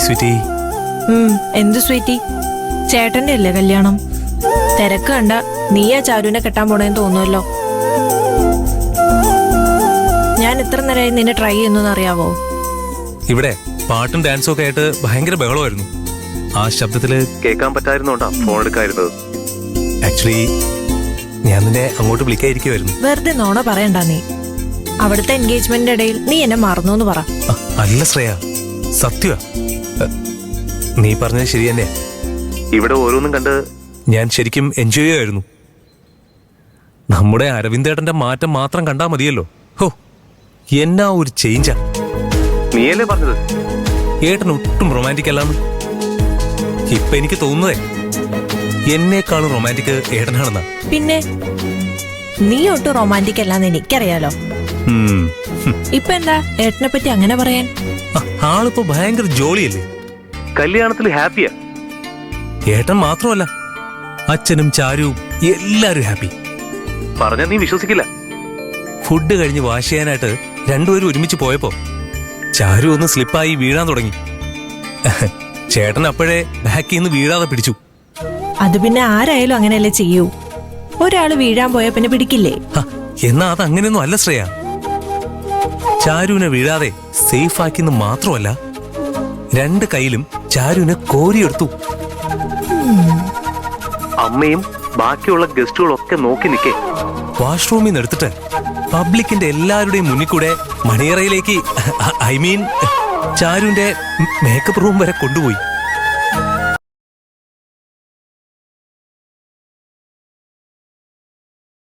Sweety. എന്ത് sweety? ചേട്ടന്റെ അല്ലേ കല്യാണം? തിരക്ക് കണ്ട നീയാ ചാരുവിനെ കെട്ടാൻ പോണേന്ന് തോന്നുമല്ലോ. ഞാൻ എത്ര നേരമായി നിന്നെ ട്രൈ ചെയ്യുന്നു അറിയാവോ? ഇവിടെ പാട്ടും ഡാൻസും ഒക്കെ ആയിട്ട് ഭയങ്കര ബഹളമായിരുന്നു. ആ ശബ്ദത്തില് കേൾക്കാൻ പറ്റായിരുന്നോണ്ടാ ഫോൺ എടുക്കായിരുന്നത്. ആക്ച്വലി ഞാൻ നിന്നെ അങ്ങോട്ട് വിളിക്കാതിരിക്കുമായിരുന്നു. വെറുതെ നോണ പറയണ്ട നീ. അവിടുത്തെ എൻഗേജ്മെന്റിന്റെ ഇടയിൽ നീ എന്നെ മറന്നു എന്ന് പറ. അല്ല ശ്രേയ, സത്യ നീ പറഞ്ഞത് ശരി തന്നെ. ഇവിടെ ഓരോന്നും കണ്ട് ഞാൻ ശരിക്കും എൻജോയ് ചെയ്യുമായിരുന്നു. നമ്മുടെ അരവിന്ദേട്ടന്റെ മാറ്റം മാത്രം കണ്ടാ മതിയല്ലോ. ഹോ, എന്നാ ഒരു ചേഞ്ചാ. നീയല്ലേ പറഞ്ഞത് ഏട്ടൻ ഒട്ടും റൊമാൻറ്റിക് അല്ലാന്ന്? ഇപ്പൊ എനിക്ക് തോന്നുന്നതേ എന്നെക്കാളും റൊമാൻറ്റിക് ഏട്ടനാണെന്നാ. പിന്നെ നീ ഒട്ടും റൊമാൻറ്റിക് അല്ലാന്ന് എനിക്കറിയാലോ. ഇപ്പൊ എന്താ ഏട്ടനെ പറ്റി അങ്ങനെ പറയാൻ? ആളിപ്പോ ഭയങ്കര ജോളിയല്ലേ, കല്യാണത്തിൽ ഹാപ്പിയാ. ഏട്ടൻ മാത്രമല്ല, അച്ഛനും ചാരുവും എല്ലാരും ഹാപ്പി. പറഞ്ഞ നീ വിശ്വസിക്കില്ല. ഫുഡ് കഴിഞ്ഞ് വാഷ് ചെയ്യാനായിട്ട് രണ്ടുപേരും ഒരുമിച്ച് പോയപ്പോ ചാരു ഒന്ന് സ്ലിപ്പായി വീഴാൻ തുടങ്ങി. ചേട്ടൻ അപ്പോഴേ ബാക്കിൽ നിന്ന് വീഴാതെ പിടിച്ചു. അത് പിന്നെ ആരായാലും അങ്ങനെയല്ലേ ചെയ്യൂ. ഒരാള് വീഴാൻ പോയാ പിന്നെ പിടിക്കില്ലേ? എന്നാ അത് അങ്ങനെയൊന്നും അല്ല ശ്രേയ. ചാരുവിനെ വീഴാതെ സേഫ് ആക്കിന്ന് മാത്രമല്ല, രണ്ട് കൈയിലും ചാരുവിനെ കോരിയെടുത്തു. അമ്മയും ബാക്കിയുള്ള ഗസ്റ്റുകളൊക്കെ നോക്കി നിൽക്കേ വാഷ്റൂമിൽ നിന്ന് എടുത്തിട്ട് പബ്ലിക്കിന്റെ എല്ലാവരുടെയും മുന്നിൽ കൂടെ മണിയറയിലേക്ക്, ഐ മീൻ ചാരുവിന്റെ മേക്കപ്പ് റൂം വരെ കൊണ്ടുപോയി.